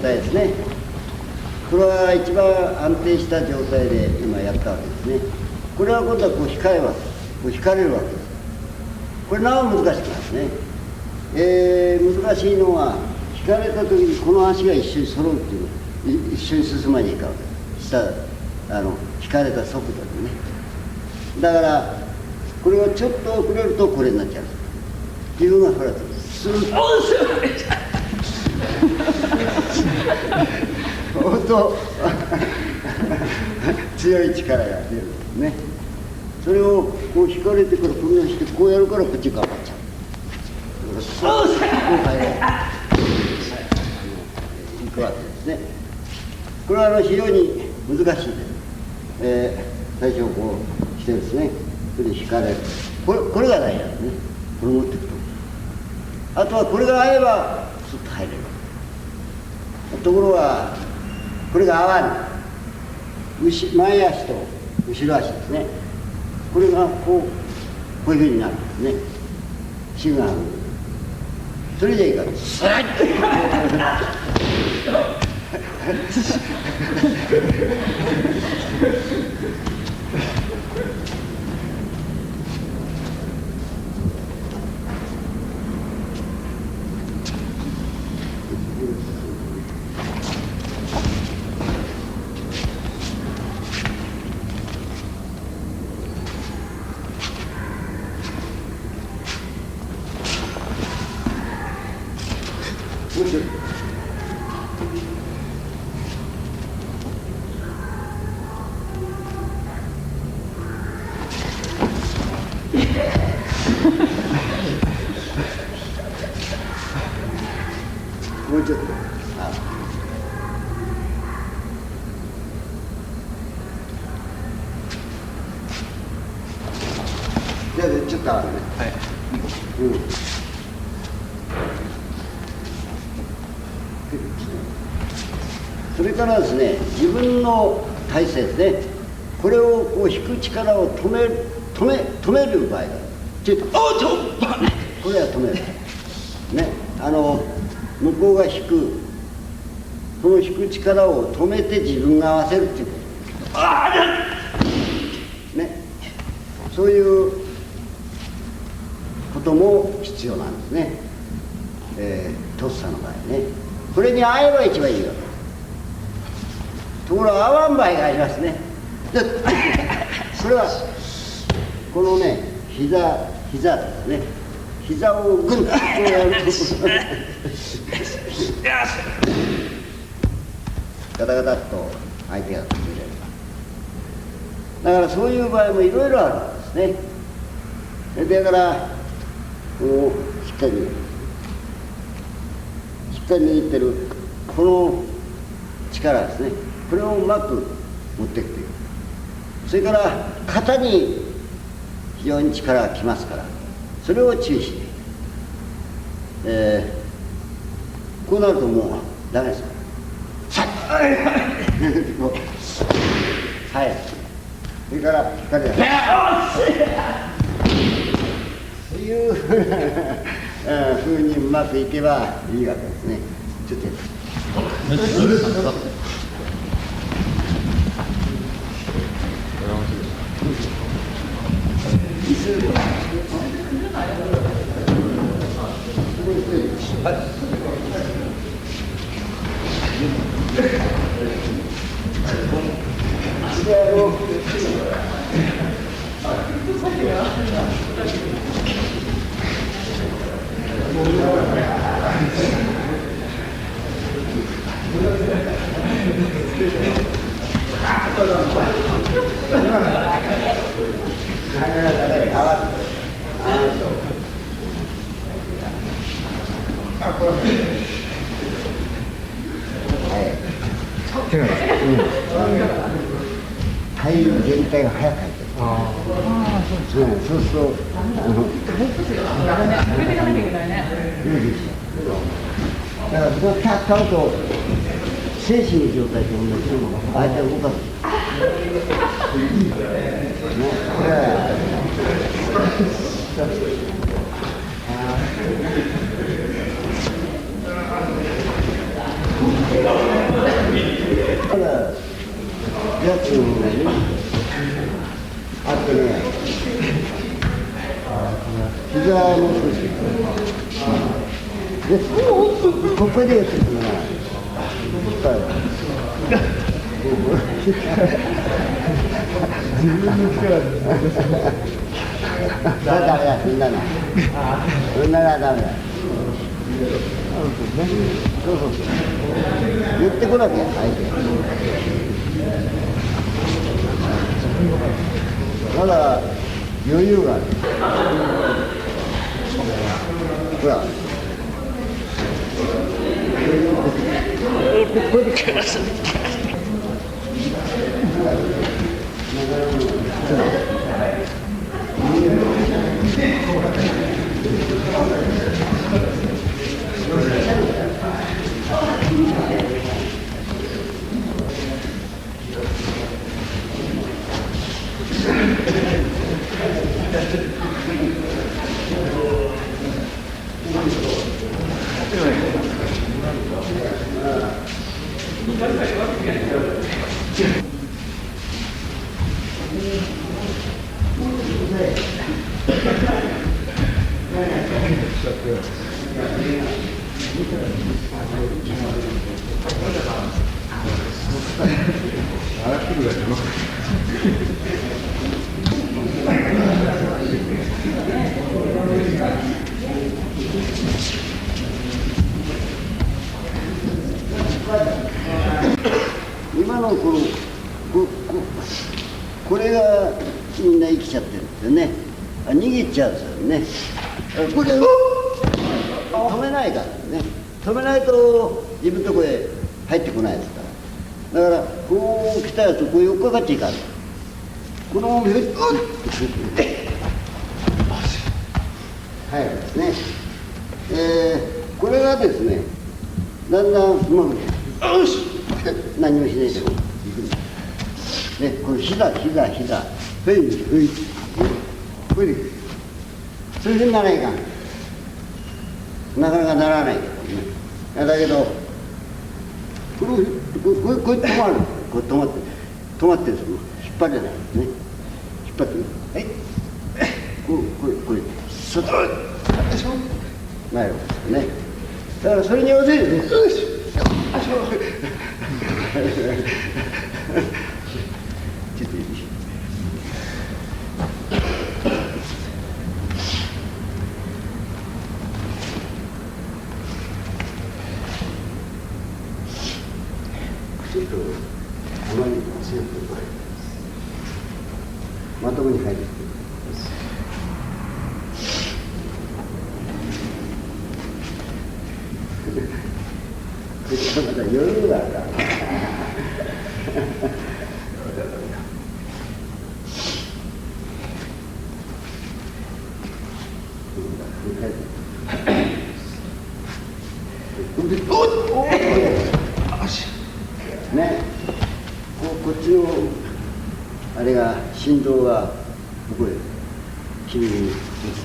態ですね。これは一番安定した状態で今やったわけですね。これは今度はこう引かれます。こう引かれるわけです。これなお難しくなるね。難しいのは引かれた時にこの足が一緒に揃うっていう一緒に進まにいかんわけです。引かれた速度でね。だからこれがちょっと遅れるとこれになっちゃう。自分がほらスーッと強い力が出るんですね。それをこう引かれてからこれをしてこうやるからこっちが上がっちゃう。こう入れいくわけですね。これは非常に難しいです。最初こうしてですね、それで引かれる。これが大事なんですね。これ持っていくと。あとはこれが合えばスッと入れる。ところがこれが合わない。前足と後ろ足ですね。これがこういうふうになるんですね。芯がある。それでいいから。もうちょっと。じゃあちょっとあるね。はい。それからですね、自分の体勢ですね。これをこう引く力を止める場合だ。これは止める。ね、向こうが引く、その引く力を止めて自分が合わせるっていうこと。ね、そういうことも必要なんですね。とっさの場合ね。これに合えば一番いいよ。ところが合わん場合がありますね。それはこのね、膝ですね。膝をグンとこうやるとガタガタっと相手が崩れる。だからそういう場合もいろいろあるんですね。だからこうしっかり握ってるこの力ですね。これをうまく持っていくという。それから肩に非常に力がきますから、それを注意して、こうなるともうダメですから。はい。それから光がそういうふうにうまくいけばいいわけですね。ちょっと体全体が早く入ってる。そうするとだからそこをキャッ買うと精神の状態と同じでも相手を動かす。これ膝も少し。で、ここでやってるのは、ダメだ、みんなの。みんながダメだ。そうそうそう。言ってこなきゃ、相手。まだ余裕がある。ほら。これで今のこれがみんな生きちゃってるんですよね。逃げちゃうんですよね。これ止めないからね。止めないと自分のとこへ入ってこないですから。だからこう来たやつこう寄っかかっちゃいかん。このまま入るんですね。これがですね、だんだん何もしないでもね、これ膝、ふい、それでならないかん。なかなかならないけどね。だけど、これ止まる。これ止まってるんですよ。引っ張れないですね。引っ張って、はい。これ、外。なるほどね。だからそれに合わせるね。ちょっといいでしょ。ちょっとあまり強くまともに入ってきてまだ余裕があるからね、こっちのあれが振動が向こうへ君に移っ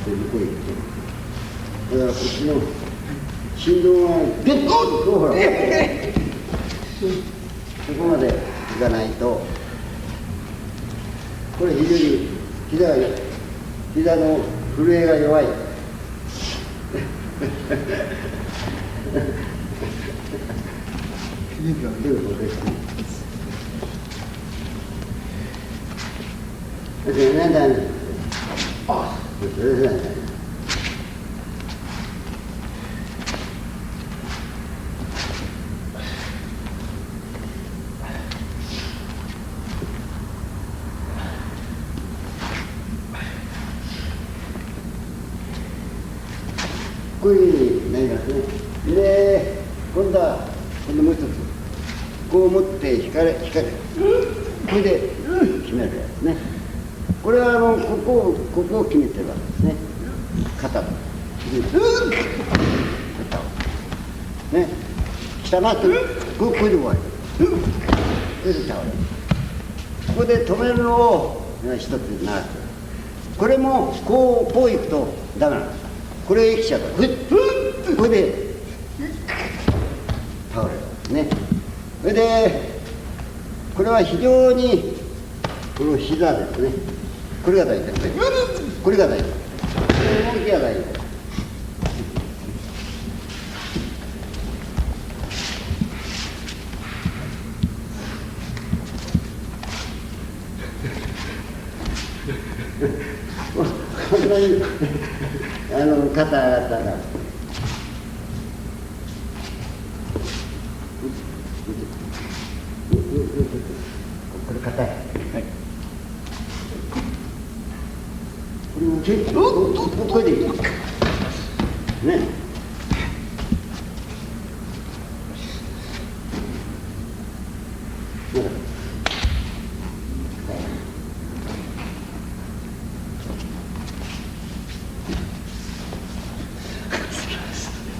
て向こうへ行ってだからこっちの振動がゲッとほらそこまでいかないとこれ非常に膝の震えが弱いということですね。こういうふうになりますね。で、今度もう一つ。こう持って引かれ。これで決めるやつね。これはここを決めてるわけですね。肩と。ね。下回ってこれで終わり。これで倒れる。ここで止めるのを一つなす。これもこう行くとダメなんです。これ生きちゃうからこれで倒れるね。それでこれは非常にこの膝ですね。これが大事。これが大事。動きがないよ。こんなに肩上がったら。これ硬い。はい。これも結構これでいい。ね。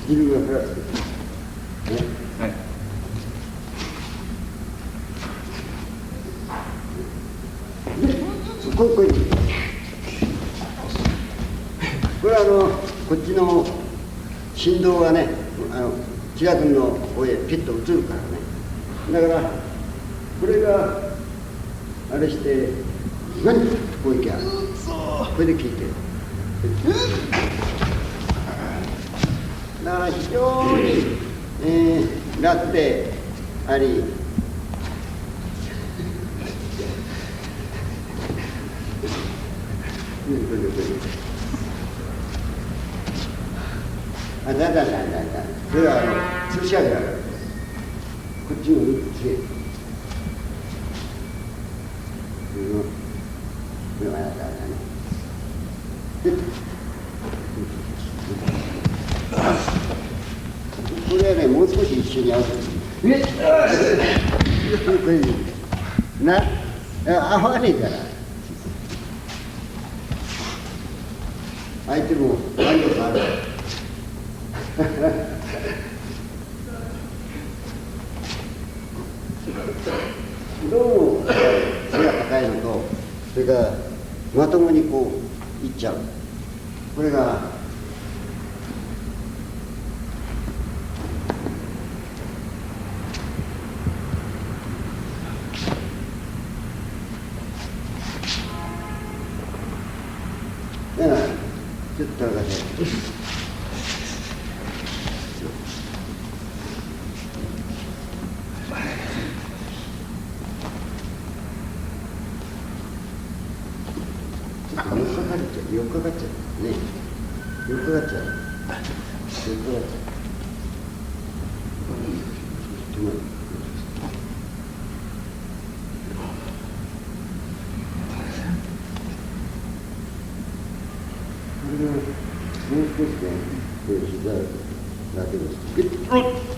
自分がプラス。ね。はい。これはこっちの振動がね、千田君の方へピッと移るからね。だからこれがあれして何こういきゃこれで効いてる。だから非常に、楽でありそれは吊るし上げられる。こっちの3つこれはやったらね。これはね、もう少し一緒に合わせてこれ合わねえから相手も何度かある。どうも背が高いのと、それからまともにこういっちゃう。これがちょっと上がって4日かかっちゃうね。4日かかっちゃう。4日かかっちゃう。もう少しね、これ膝だけです。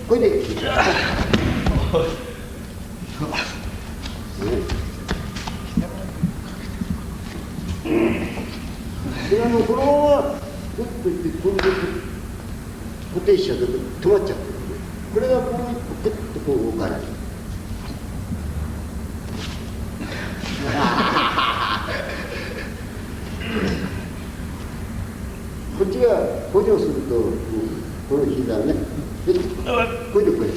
これで。でこのままグッといってこれで固定しちゃうと止まっちゃう。これがこうグッとこう動かない。こっちが補助すると、この膝ね、これでこれ。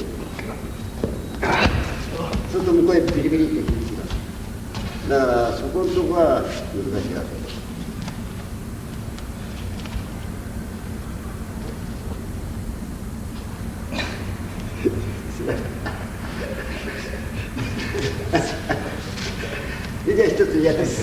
そうすると向こうへビリビリって響きます。だからそこのとこは難しいわけ。じゃあ一つやってみて。